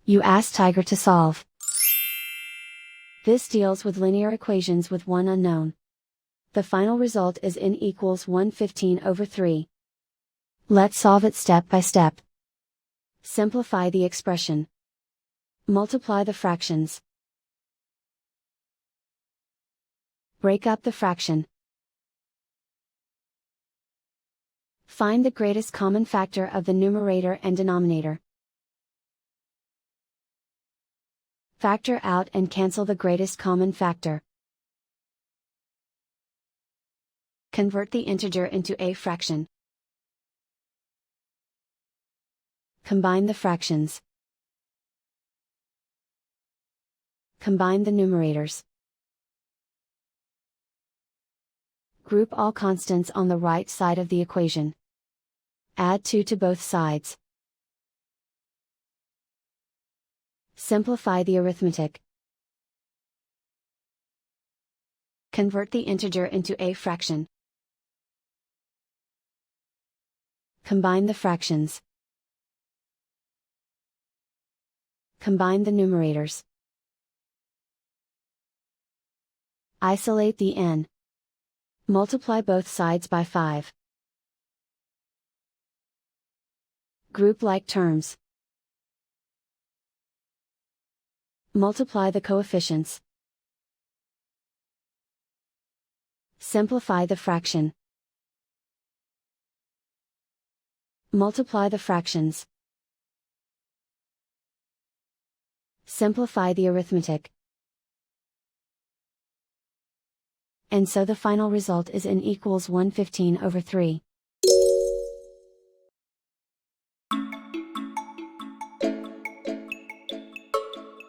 You ask Tiger to solve. This deals with linear equations with one unknown. The final result is n equals 115/3. Let's solve it step by step. Simplify the expression. Multiply the fractions. Break up the fraction. Find the greatest common factor of the numerator and denominator. Factor out and cancel the greatest common factor. Convert the integer into a fraction. Combine the fractions. Combine the numerators. Group all constants on the right side of the equation. Add 2 to both sides. Simplify the arithmetic. Convert the integer into a fraction. Combine the fractions. Combine the numerators. Isolate the n. Multiply both sides by 5. Group like terms. Multiply the coefficients. Simplify the fraction. Multiply the fractions. Simplify the arithmetic. And so the final result is n equals 115/3.